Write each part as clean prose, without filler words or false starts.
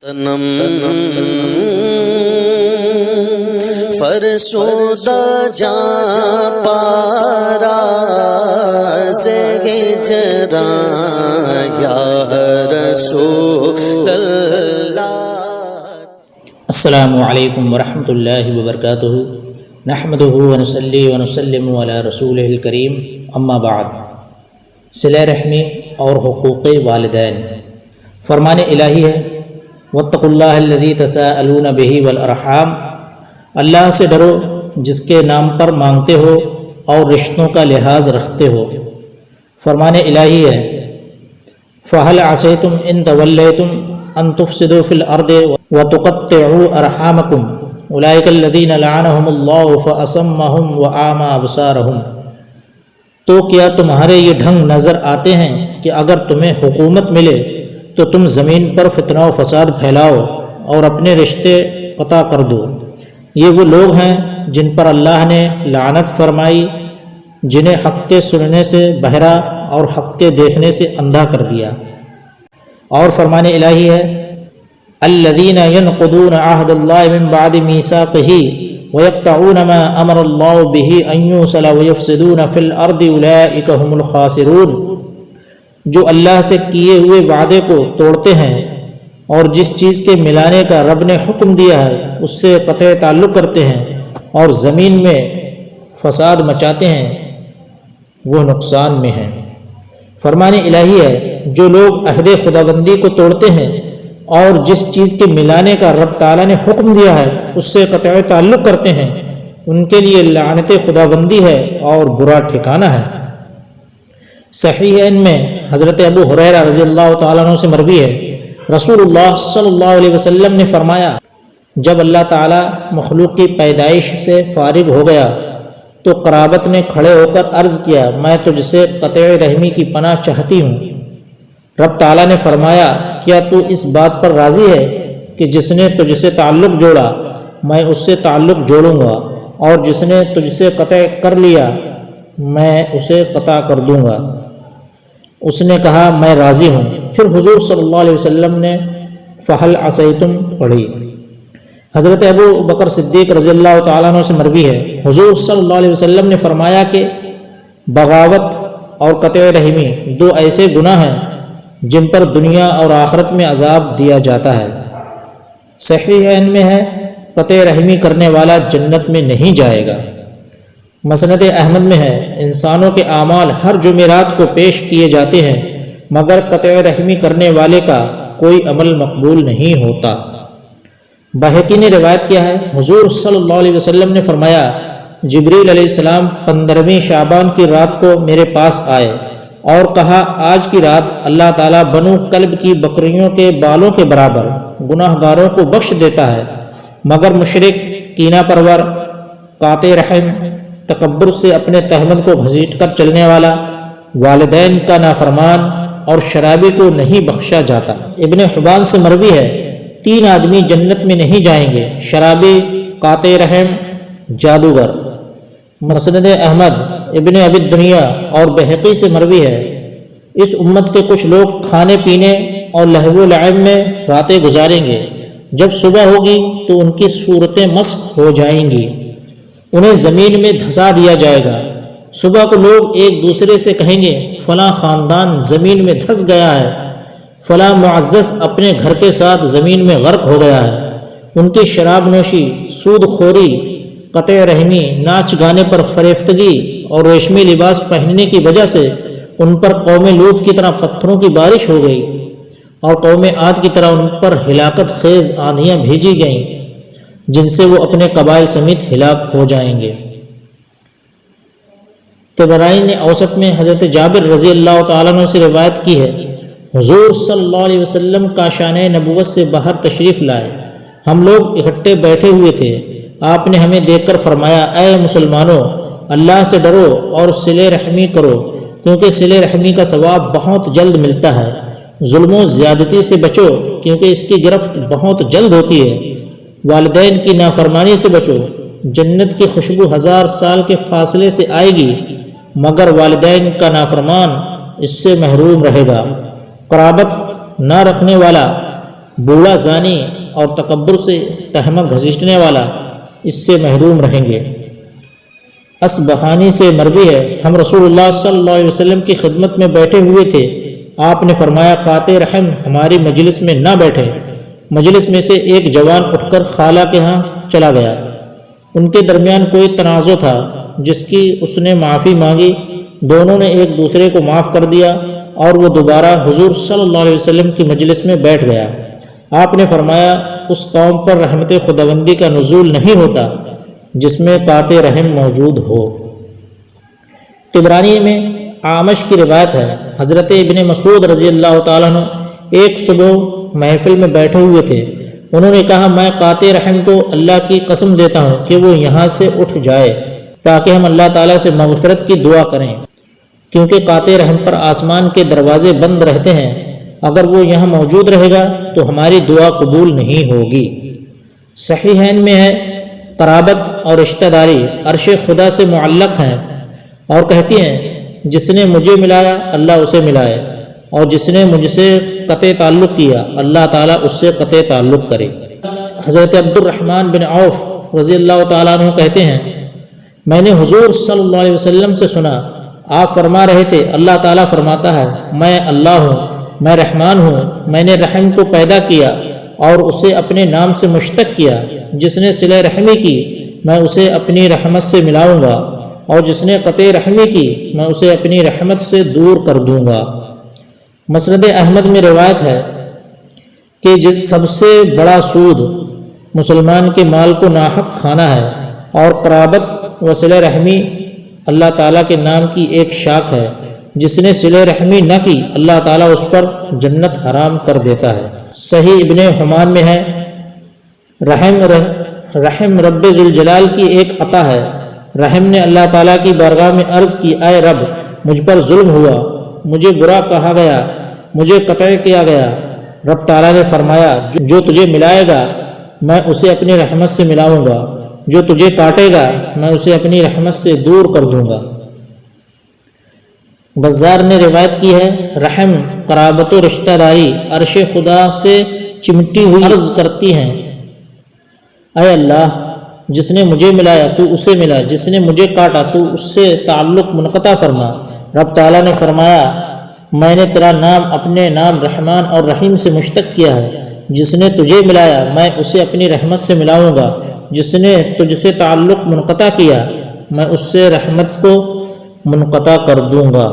تنم فرسودہ جا پارا سے ہجراں یا رسول اللہ۔ السلام علیکم ورحمۃ اللہ وبرکاتہ، نحمدہ ونصلی ونسلم علی رسولہ الکریم، اما بعد۔ صلہ رحمی اور حقوق والدین۔ فرمان الہی ہے واتقوا اللہ الذی تساءلون بہ والارحام، اللہ سے ڈرو جس کے نام پر مانگتے ہو اور رشتوں کا لحاظ رکھتے ہو۔ فرمان الہی ہے فہل عصیتم ان تولیتم ان تفسدوا فی الارض وتقطعوا ارحامکم اولئک الذین لعنہم اللہ فاصمہم واعمی ابصارہم۔ تو کیا تمہارے یہ ڈھنگ نظر آتے ہیں کہ اگر تمہیں حکومت ملے تو تم زمین پر فتنہ و فساد پھیلاؤ اور اپنے رشتے قطع کر دو؟ یہ وہ لوگ ہیں جن پر اللہ نے لعنت فرمائی، جنہیں حق کے سننے سے بہرا اور حق کے دیکھنے سے اندھا کر دیا۔ اور فرمان الہی ہے الذین ینقضون عہد اللہ من بعد میثاقہ ویقطعون ما امر اللہ بہ ان یوصل ویفسدون فی الارض اولئک هم الخاسرون۔ جو اللہ سے کیے ہوئے وعدے کو توڑتے ہیں اور جس چیز کے ملانے کا رب نے حکم دیا ہے اس سے قطع تعلق کرتے ہیں اور زمین میں فساد مچاتے ہیں، وہ نقصان میں ہیں۔ فرمان الہی ہے جو لوگ عہد خداوندی کو توڑتے ہیں اور جس چیز کے ملانے کا رب تعالیٰ نے حکم دیا ہے اس سے قطع تعلق کرتے ہیں، ان کے لیے لعنت خداوندی ہے اور برا ٹھکانہ ہے۔ صحیحین میں حضرت ابو ہریرہ رضی اللہ تعالیٰ عنہ سے مروی ہے رسول اللہ صلی اللہ علیہ وسلم نے فرمایا جب اللہ تعالیٰ مخلوق کی پیدائش سے فارغ ہو گیا تو قرابت نے کھڑے ہو کر عرض کیا میں تجھ سے قطع رحمی کی پناہ چاہتی ہوں۔ رب تعالیٰ نے فرمایا کیا تو اس بات پر راضی ہے کہ جس نے تجھ سے تعلق جوڑا میں اس سے تعلق جوڑوں گا اور جس نے تجھ سے قطع کر لیا میں اسے قطع کر دوں گا؟ اس نے کہا میں راضی ہوں۔ پھر حضور صلی اللہ علیہ وسلم نے فہل عصیتم پڑھی۔ حضرت ابو بکر صدیق رضی اللہ تعالیٰ عنہ سے مروی ہے حضور صلی اللہ علیہ وسلم نے فرمایا کہ بغاوت اور قطع رحمی دو ایسے گناہ ہیں جن پر دنیا اور آخرت میں عذاب دیا جاتا ہے۔ صحیحین میں ہے قطع رحمی کرنے والا جنت میں نہیں جائے گا۔ مسند احمد میں ہے انسانوں کے اعمال ہر جمعرات کو پیش کیے جاتے ہیں مگر قطع رحمی کرنے والے کا کوئی عمل مقبول نہیں ہوتا۔ بہقی نے روایت کیا ہے حضور صلی اللہ علیہ وسلم نے فرمایا جبریل علیہ السلام 15ویں شعبان کی رات کو میرے پاس آئے اور کہا آج کی رات اللہ تعالیٰ بنو کلب کی بکریوں کے بالوں کے برابر گناہ گاروں کو بخش دیتا ہے مگر مشرک، کینہ پرور، قاطع رحم، تکبر سے اپنے تہمت کو گھسیٹ کر چلنے والا، والدین کا نافرمان اور شرابی کو نہیں بخشا جاتا۔ ابن حبان سے مروی ہے 3 آدمی جنت میں نہیں جائیں گے، شرابی، قاطع رحم، جادوگر۔ مسند احمد، ابن ابی الدنیا اور بہقی سے مروی ہے اس امت کے کچھ لوگ کھانے پینے اور لہو و لعب میں راتیں گزاریں گے، جب صبح ہوگی تو ان کی صورتیں مسخ ہو جائیں گی، انہیں زمین میں دھسا دیا جائے گا۔ صبح کو لوگ ایک دوسرے سے کہیں گے فلاں خاندان زمین میں دھس گیا ہے، فلاں معزز اپنے گھر کے ساتھ زمین میں غرق ہو گیا ہے۔ ان کی شراب نوشی، سود خوری، قطع رحمی، ناچ گانے پر فریفتگی اور ریشمی لباس پہننے کی وجہ سے ان پر قوم لوط کی طرح پتھروں کی بارش ہو گئی اور قوم عاد کی طرح ان پر ہلاکت خیز آندھیاں بھیجی گئیں جن سے وہ اپنے قبائل سمیت ہلاک ہو جائیں گے۔ طبرانی نے اوسط میں حضرت جابر رضی اللہ تعالیٰ عنہ سے روایت کی ہے حضور صلی اللہ علیہ وسلم کاشان نبوت سے باہر تشریف لائے، ہم لوگ اکٹھے بیٹھے ہوئے تھے، آپ نے ہمیں دیکھ کر فرمایا اے مسلمانوں اللہ سے ڈرو اور صلہ رحمی کرو کیونکہ صلہ رحمی کا ثواب بہت جلد ملتا ہے، ظلم و زیادتی سے بچو کیونکہ اس کی گرفت بہت جلد ہوتی ہے، والدین کی نافرمانی سے بچو، جنت کی خوشبو 1000 سال کے فاصلے سے آئے گی مگر والدین کا نافرمان اس سے محروم رہے گا۔ قرابت نہ رکھنے والا بوڑھا زانی اور تکبر سے تہمہ گھسیٹنے والا اس سے محروم رہیں گے۔ اصبہانی سے مروی ہے، ہم رسول اللہ صلی اللہ علیہ وسلم کی خدمت میں بیٹھے ہوئے تھے، آپ نے فرمایا قاطع رحم ہماری مجلس میں نہ بیٹھے۔ مجلس میں سے ایک جوان اٹھ کر خالہ کے ہاں چلا گیا۔ ان کے درمیان کوئی تنازع تھا جس کی اس نے معافی مانگی، دونوں نے ایک دوسرے کو معاف کر دیا اور وہ دوبارہ حضور صلی اللہ علیہ وسلم کی مجلس میں بیٹھ گیا۔ آپ نے فرمایا اس قوم پر رحمت خداوندی کا نزول نہیں ہوتا جس میں قاطع رحم موجود ہو۔ طبرانی میں اعمش کی روایت ہے، حضرت ابن مسعود رضی اللہ تعالیٰ عنہ ایک صبح محفل میں بیٹھے ہوئے تھے، انہوں نے کہا میں قاطع رحم کو اللہ کی قسم دیتا ہوں کہ وہ یہاں سے اٹھ جائے تاکہ ہم اللہ تعالیٰ سے مغفرت کی دعا کریں، کیونکہ قاطع رحم پر آسمان کے دروازے بند رہتے ہیں، اگر وہ یہاں موجود رہے گا تو ہماری دعا قبول نہیں ہوگی۔ صحیحین میں ہے قرابت اور رشتہ داری عرش خدا سے معلق ہیں، اور کہتی ہیں جس نے مجھے ملایا اللہ اسے ملائے، اور جس نے مجھ سے قطع تعلق کیا اللہ تعالیٰ اس سے قطع تعلق کرے۔ حضرت عبد الرحمن بن عوف رضی اللہ تعالیٰ عنہ کہتے ہیں میں نے حضور صلی اللہ علیہ وسلم سے سنا، آپ فرما رہے تھے اللہ تعالیٰ فرماتا ہے میں اللہ ہوں، میں رحمان ہوں، میں نے رحم کو پیدا کیا اور اسے اپنے نام سے مشتق کیا، جس نے صلہ رحمی کی میں اسے اپنی رحمت سے ملاؤں گا، اور جس نے قطع رحمی کی میں اسے اپنی رحمت سے دور کر دوں گا۔ مسند احمد میں روایت ہے کہ جس سب سے بڑا سود مسلمان کے مال کو ناحق کھانا ہے، اور قرابت و صلہ رحمی اللہ تعالیٰ کے نام کی ایک شاخ ہے، جس نے صلہ رحمی نہ کی اللہ تعالیٰ اس پر جنت حرام کر دیتا ہے۔ صحیح ابن حمان میں ہے رحم رب ذوالجلال کی ایک عطا ہے۔ رحم نے اللہ تعالیٰ کی بارگاہ میں عرض کی اے رب مجھ پر ظلم ہوا، مجھے برا کہا گیا، مجھے قطع کیا گیا۔ رب تعالیٰ نے فرمایا جو تجھے ملائے گا میں اسے اپنی رحمت سے ملاؤں گا، جو تجھے کاٹے گا میں اسے اپنی رحمت سے دور کر دوں گا۔ بزار نے روایت کی ہے رحم قرابت و رشتہ داری عرش خدا سے چمٹی ہوئی عرض کرتی ہیں اے اللہ جس نے مجھے ملایا تو اسے ملا، جس نے مجھے کاٹا تو اس سے تعلق منقطع فرما۔ رب تعالیٰ نے فرمایا میں نے تیرا نام اپنے نام رحمان اور رحیم سے مشتق کیا ہے، جس نے تجھے ملایا میں اسے اپنی رحمت سے ملاؤں گا، جس نے تجھ سے تعلق منقطع کیا میں اس سے رحمت کو منقطع کر دوں گا۔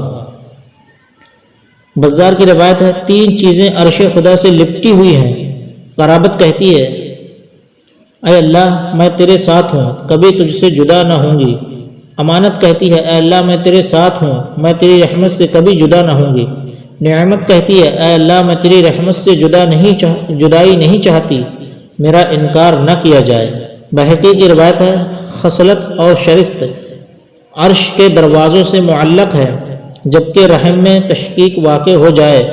بزار کی روایت ہے 3 چیزیں عرش خدا سے لپٹی ہوئی ہیں۔ قرابت کہتی ہے اے اللہ میں تیرے ساتھ ہوں، کبھی تجھ سے جدا نہ ہوں گی۔ امانت کہتی ہے اے اللہ میں تیرے ساتھ ہوں، میں تیری رحمت سے کبھی جدا نہ ہوں گی۔ نعمت کہتی ہے اے اللہ میں تیری رحمت سے جدائی نہیں چاہتی، میرا انکار نہ کیا جائے۔ بہقی کی روایت ہے خصلت اور شرست عرش کے دروازوں سے معلق ہے، جبکہ رحم میں تشقیق واقع ہو جائے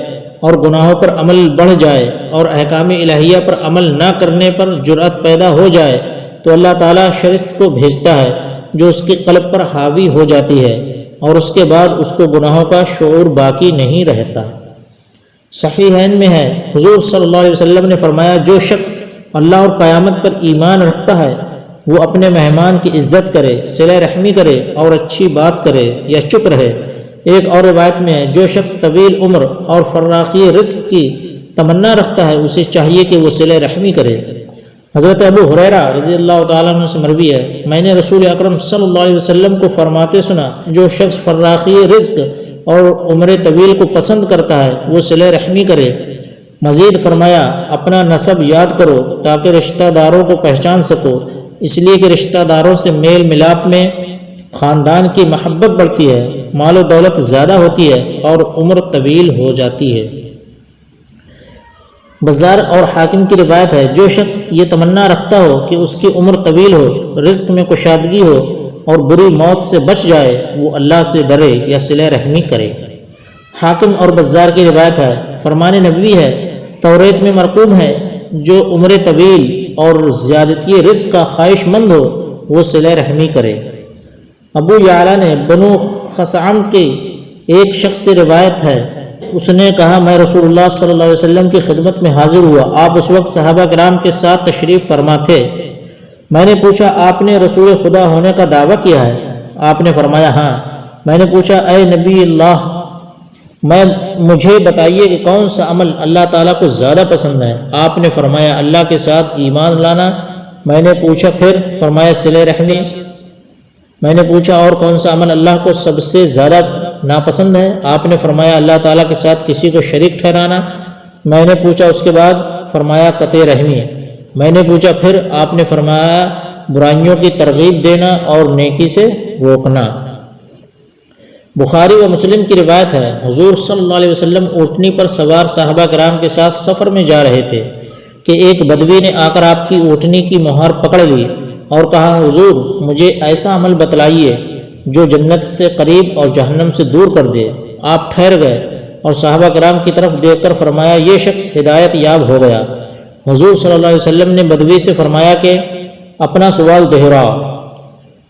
اور گناہوں پر عمل بڑھ جائے اور احکام الہیہ پر عمل نہ کرنے پر جرأت پیدا ہو جائے تو اللہ تعالیٰ شرست کو بھیجتا ہے جو اس کے قلب پر حاوی ہو جاتی ہے، اور اس کے بعد اس کو گناہوں کا شعور باقی نہیں رہتا۔ صحیحین میں ہے حضور صلی اللہ علیہ وسلم نے فرمایا جو شخص اللہ اور قیامت پر ایمان رکھتا ہے وہ اپنے مہمان کی عزت کرے، صلہ رحمی کرے اور اچھی بات کرے یا چپ رہے۔ ایک اور روایت میں ہے جو شخص طویل عمر اور فراخی رزق کی تمنا رکھتا ہے اسے چاہیے کہ وہ صلہ رحمی کرے۔ حضرت ابو ہریرہ رضی اللہ تعالیٰ عنہ سے مروی ہے میں نے رسول اکرم صلی اللہ علیہ وسلم کو فرماتے سنا جو شخص فراخی رزق اور عمر طویل کو پسند کرتا ہے وہ صلہ رحمی کرے۔ مزید فرمایا اپنا نسب یاد کرو تاکہ رشتہ داروں کو پہچان سکو، اس لیے کہ رشتہ داروں سے میل ملاپ میں خاندان کی محبت بڑھتی ہے، مال و دولت زیادہ ہوتی ہے اور عمر طویل ہو جاتی ہے۔ بزار اور حاکم کی روایت ہے جو شخص یہ تمنا رکھتا ہو کہ اس کی عمر طویل ہو، رزق میں کشادگی ہو اور بری موت سے بچ جائے وہ اللہ سے ڈرے یا صلہ رحمی کرے۔ حاکم اور بزار کی روایت ہے فرمان نبوی ہے توریت میں مرقوم ہے جو عمر طویل اور زیادتی رزق کا خواہش مند ہو وہ صلہ رحمی کرے۔ ابو یعلا نے بنو خثعم کے ایک شخص سے روایت ہے اس نے کہا میں رسول اللہ صلی اللہ علیہ وسلم کی خدمت میں حاضر ہوا، آپ اس وقت صحابہ کرام کے ساتھ تشریف فرما تھے۔ میں نے پوچھا آپ نے رسول خدا ہونے کا دعویٰ کیا ہے؟ آپ نے فرمایا ہاں۔ میں نے پوچھا اے نبی اللہ، مجھے بتائیے کہ کون سا عمل اللہ تعالیٰ کو زیادہ پسند ہے؟ آپ نے فرمایا اللہ کے ساتھ ایمان لانا۔ میں نے پوچھا پھر؟ فرمایا صلہ رحمی۔ میں نے پوچھا اور کون سا عمل اللہ کو سب سے زیادہ ناپسند ہے؟ آپ نے فرمایا اللہ تعالیٰ کے ساتھ کسی کو شریک ٹھہرانا۔ میں نے پوچھا اس کے بعد؟ فرمایا قطع رحمی۔ میں نے پوچھا پھر؟ آپ نے فرمایا برائیوں کی ترغیب دینا اور نیکی سے روکنا۔ بخاری و مسلم کی روایت ہے، حضور صلی اللہ علیہ وسلم اونٹنی پر سوار صحابہ کرام کے ساتھ سفر میں جا رہے تھے کہ ایک بدوی نے آ کر آپ کی اونٹنی کی مہار پکڑ لی اور کہا حضور مجھے ایسا عمل بتلائیے جو جنت سے قریب اور جہنم سے دور کر دے۔ آپ ٹھہر گئے اور صحابہ کرام کی طرف دیکھ کر فرمایا یہ شخص ہدایت یاب ہو گیا۔ حضور صلی اللہ علیہ وسلم نے بدوی سے فرمایا کہ اپنا سوال دہرا۔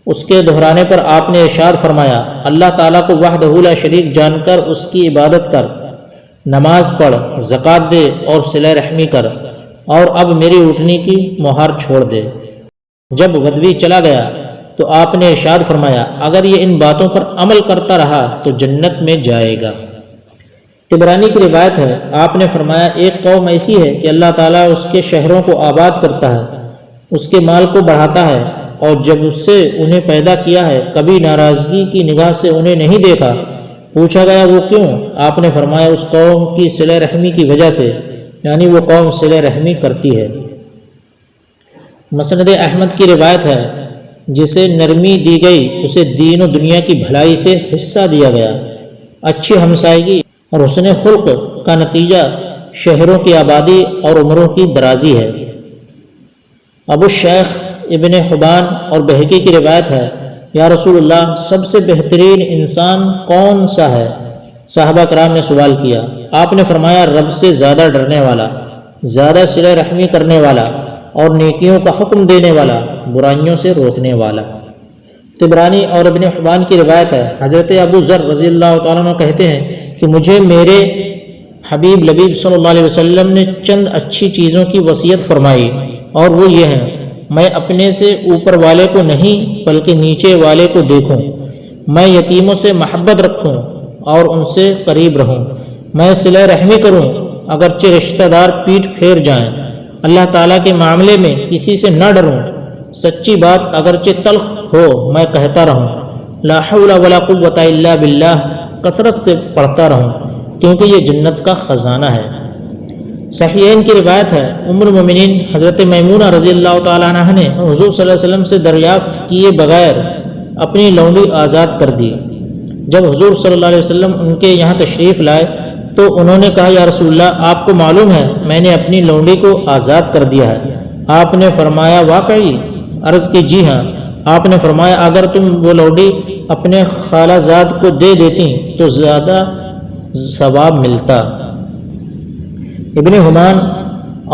اس کے دہرانے پر آپ نے ارشاد فرمایا اللہ تعالیٰ کو وحدہ لا شریک جان کر اس کی عبادت کر، نماز پڑھ، زکوٰۃ دے اور صلہ رحمی کر، اور اب میری اونٹنی کی مہار چھوڑ دے۔ جب بدوی چلا گیا تو آپ نے ارشاد فرمایا اگر یہ ان باتوں پر عمل کرتا رہا تو جنت میں جائے گا۔ طبرانی کی روایت ہے، آپ نے فرمایا ایک قوم ایسی ہے کہ اللہ تعالیٰ اس کے شہروں کو آباد کرتا ہے، اس کے مال کو بڑھاتا ہے، اور جب اس سے انہیں پیدا کیا ہے کبھی ناراضگی کی نگاہ سے انہیں نہیں دیکھا۔ پوچھا گیا وہ کیوں؟ آپ نے فرمایا اس قوم کی صلہ رحمی کی وجہ سے، یعنی وہ قوم صلہ رحمی کرتی ہے۔ مسند احمد کی روایت ہے جسے نرمی دی گئی اسے دین و دنیا کی بھلائی سے حصہ دیا گیا۔ اچھی ہمسائیگی اور حسن خلق کا نتیجہ شہروں کی آبادی اور عمروں کی درازی ہے۔ ابو الشیخ ابن حبان اور بہقی کی روایت ہے یا رسول اللہ سب سے بہترین انسان کون سا ہے؟ صحابہ کرام نے سوال کیا۔ آپ نے فرمایا رب سے زیادہ ڈرنے والا، زیادہ صلہ رحمی کرنے والا اور نیکیوں کا حکم دینے والا، برائیوں سے روکنے والا۔ طبرانی اور ابن حبان کی روایت ہے حضرت ابو ذر رضی اللہ تعالیٰ عنہ کہتے ہیں کہ مجھے میرے حبیب لبیب صلی اللہ علیہ وسلم نے چند اچھی چیزوں کی وصیت فرمائی اور وہ یہ ہیں میں اپنے سے اوپر والے کو نہیں بلکہ نیچے والے کو دیکھوں، میں یتیموں سے محبت رکھوں اور ان سے قریب رہوں، میں صلہ رحمی کروں اگرچہ رشتہ دار پیٹھ پھیر جائیں، اللہ تعالیٰ کے معاملے میں کسی سے نہ ڈروں، سچی بات اگرچہ تلخ ہو میں کہتا رہوں، لا حول ولا قوت الا باللہ کثرت سے پڑھتا رہوں کیونکہ یہ جنت کا خزانہ ہے۔ صحیحین کی روایت ہے ام المومنین حضرت میمونہ رضی اللہ تعالیٰ عنہ نے حضور صلی اللہ علیہ وسلم سے دریافت کیے بغیر اپنی لونڈی آزاد کر دی۔ جب حضور صلی اللہ علیہ وسلم ان کے یہاں تشریف لائے تو انہوں نے کہا یا رسول اللہ آپ کو معلوم ہے میں نے اپنی لونڈی کو آزاد کر دیا ہے۔ آپ نے فرمایا واقعی؟ عرض کی جی ہاں۔ آپ نے فرمایا اگر تم وہ لونڈی اپنے خالہ زاد کو دے دیتی تو زیادہ ثواب ملتا۔ ابن حمان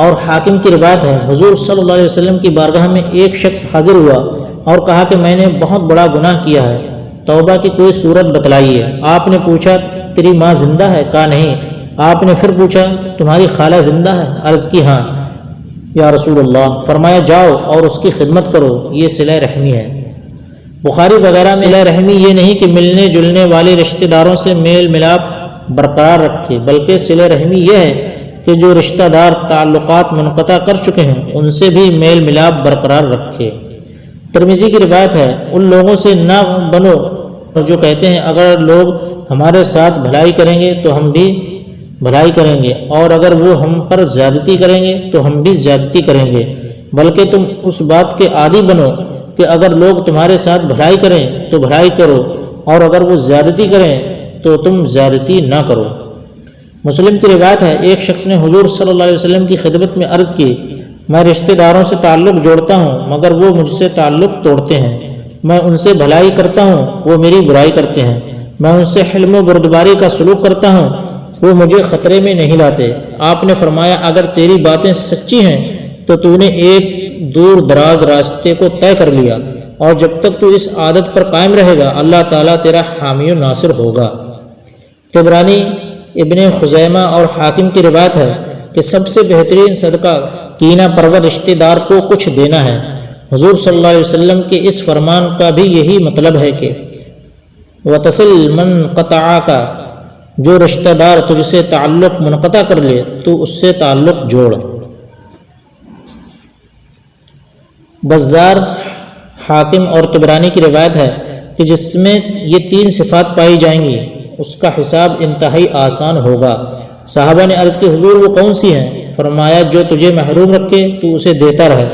اور حاکم کی روایت ہے حضور صلی اللہ علیہ وسلم کی بارگاہ میں ایک شخص حاضر ہوا اور کہا کہ میں نے بہت بڑا گناہ کیا ہے، توبہ کی کوئی صورت بتلائیے۔ آپ نے پوچھا تیری ماں زندہ ہے؟ کہا نہیں۔ آپ نے پھر پوچھا تمہاری خالہ زندہ ہے؟ عرض کی ہاں یا رسول اللہ۔ فرمایا جاؤ اور اس کی خدمت کرو، یہ صلہ رحمی ہے۔ بخاری وغیرہ میں صلہ رحمی یہ نہیں کہ ملنے جلنے والے رشتہ داروں سے میل ملاپ برقرار رکھے، بلکہ صلہ رحمی یہ ہے کہ جو رشتہ دار تعلقات منقطع کر چکے ہیں ان سے بھی میل ملاپ برقرار رکھے۔ ترمذی کی روایت ہے ان لوگوں سے نہ بنو جو کہتے ہیں اگر لوگ ہمارے ساتھ بھلائی کریں گے تو ہم بھی بھلائی کریں گے اور اگر وہ ہم پر زیادتی کریں گے تو ہم بھی زیادتی کریں گے، بلکہ تم اس بات کے عادی بنو کہ اگر لوگ تمہارے ساتھ بھلائی کریں تو بھلائی کرو اور اگر وہ زیادتی کریں تو تم زیادتی نہ کرو۔ مسلم کی روایت ہے ایک شخص نے حضور صلی اللہ علیہ وسلم کی خدمت میں عرض کی میں رشتہ داروں سے تعلق جوڑتا ہوں مگر وہ مجھ سے تعلق توڑتے ہیں، میں ان سے بھلائی کرتا ہوں وہ میری برائی کرتے ہیں، میں ان سے حلم و بردباری کا سلوک کرتا ہوں وہ مجھے خطرے میں نہیں لاتے۔ آپ نے فرمایا اگر تیری باتیں سچی ہیں تو تو نے ایک دور دراز راستے کو طے کر لیا اور جب تک تو اس عادت پر قائم رہے گا اللہ تعالیٰ تیرا حامی و ناصر ہوگا۔ طبرانی ابن خزیمہ اور حاکم کی روایت ہے کہ سب سے بہترین صدقہ کینہ پرور رشتہ دار کو کچھ دینا ہے۔ حضور صلی اللہ علیہ وسلم کے اس فرمان کا بھی یہی مطلب ہے کہ وَتَصِلْ مَنْ قَطَعَكَ، جو رشتہ دار تجھ سے تعلق منقطع کر لے تو اس سے تعلق جوڑ۔ بزار، حاکم اور طبرانی کی روایت ہے کہ جس میں یہ 3 صفات پائی جائیں گی اس کا حساب انتہائی آسان ہوگا۔ صحابہ نے عرض کی حضور وہ کون سی ہیں؟ فرمایا جو تجھے محروم رکھے تو اسے دیتا رہے،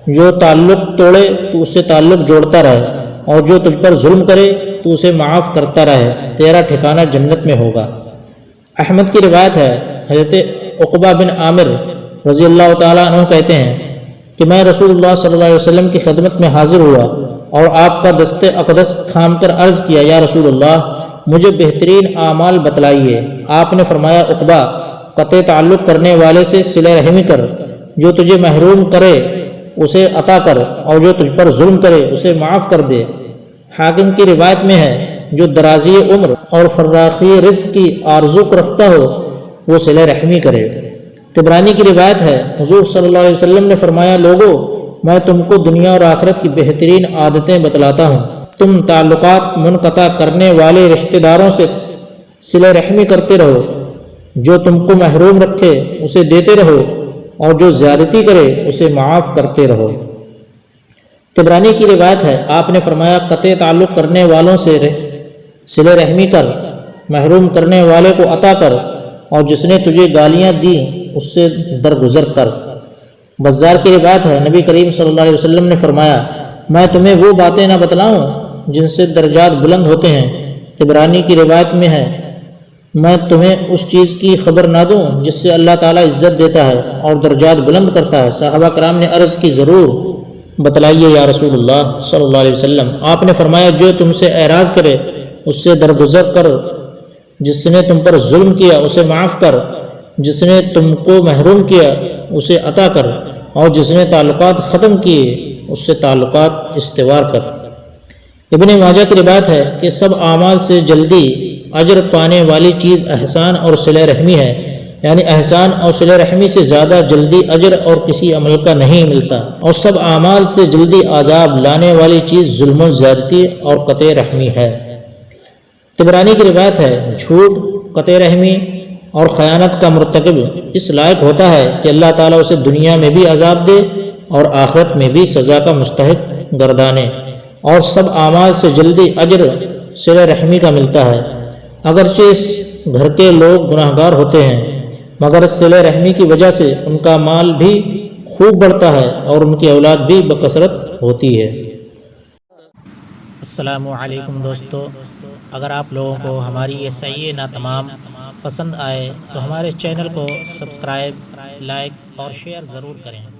جو تعلق توڑے تو اس سے تعلق جوڑتا رہے، اور جو تجھ پر ظلم کرے تو اسے معاف کرتا رہے، تیرا ٹھکانہ جنت میں ہوگا۔ احمد کی روایت ہے، حضرت عقبہ بن عامر رضی اللہ تعالیٰ عنہ کہتے ہیں کہ میں رسول اللہ صلی اللہ علیہ وسلم کی خدمت میں حاضر ہوا اور آپ کا دست اقدس تھام کر عرض کیا یا رسول اللہ مجھے بہترین اعمال بتلائیے۔ آپ نے فرمایا عقبہ، قطع تعلق کرنے والے سے صلہ رحمی کر، جو تجھے محروم کرے اسے عطا کر، اور جو تجھ پر ظلم کرے اسے معاف کر دے۔ حاکم کی روایت میں ہے جو درازی عمر اور فراخی رزق کی آرزو کو رکھتا ہو وہ صلہ رحمی کرے۔ طبرانی کی روایت ہے حضور صلی اللہ علیہ وسلم نے فرمایا لوگو میں تم کو دنیا اور آخرت کی بہترین عادتیں بتلاتا ہوں، تم تعلقات منقطع کرنے والے رشتہ داروں سے صلہ رحمی کرتے رہو، جو تم کو محروم رکھے اسے دیتے رہو، اور جو زیادتی کرے اسے معاف کرتے رہو۔ طبرانی کی روایت ہے آپ نے فرمایا قطع تعلق کرنے والوں سے صلہ رحمی کر، محروم کرنے والے کو عطا کر، اور جس نے تجھے گالیاں دی اس سے درگزر کر۔ بزار کی روایت ہے نبی کریم صلی اللہ علیہ وسلم نے فرمایا میں تمہیں وہ باتیں نہ بتلاؤں جن سے درجات بلند ہوتے ہیں۔ طبرانی کی روایت میں ہے میں تمہیں اس چیز کی خبر نہ دوں جس سے اللہ تعالیٰ عزت دیتا ہے اور درجات بلند کرتا ہے؟ صحابہ کرام نے عرض کی ضرور بتلائیے یا رسول اللہ صلی اللہ علیہ وسلم۔ آپ نے فرمایا جو تم سے اعراض کرے اس سے درگزر کر، جس نے تم پر ظلم کیا اسے معاف کر، جس نے تم کو محروم کیا اسے عطا کر، اور جس نے تعلقات ختم کیے اس سے تعلقات استوار کر۔ ابن ماجہ کی روایت ہے کہ سب اعمال سے جلدی اجر پانے والی چیز احسان اور صلہ رحمی ہے، یعنی احسان اور صلہ رحمی سے زیادہ جلدی اجر اور کسی عمل کا نہیں ملتا، اور سب اعمال سے جلدی عذاب لانے والی چیز ظلم و زیادتی اور قطع رحمی ہے۔ طبرانی کی روایت ہے جھوٹ، قطع رحمی اور خیانت کا مرتکب اس لائق ہوتا ہے کہ اللہ تعالیٰ اسے دنیا میں بھی عذاب دے اور آخرت میں بھی سزا کا مستحق گردانے، اور سب اعمال سے جلدی اجر صلہ رحمی کا ملتا ہے، اگرچہ اس گھر کے لوگ گناہ گار ہوتے ہیں مگر صلہ رحمی کی وجہ سے ان کا مال بھی خوب بڑھتا ہے اور ان کی اولاد بھی بکثرت ہوتی ہے۔ السلام علیکم دوستو، اگر آپ لوگوں کو ہماری یہ صحیح نہ تمام پسند آئے تو ہمارے چینل کو سبسکرائب، لائک اور شیئر ضرور کریں۔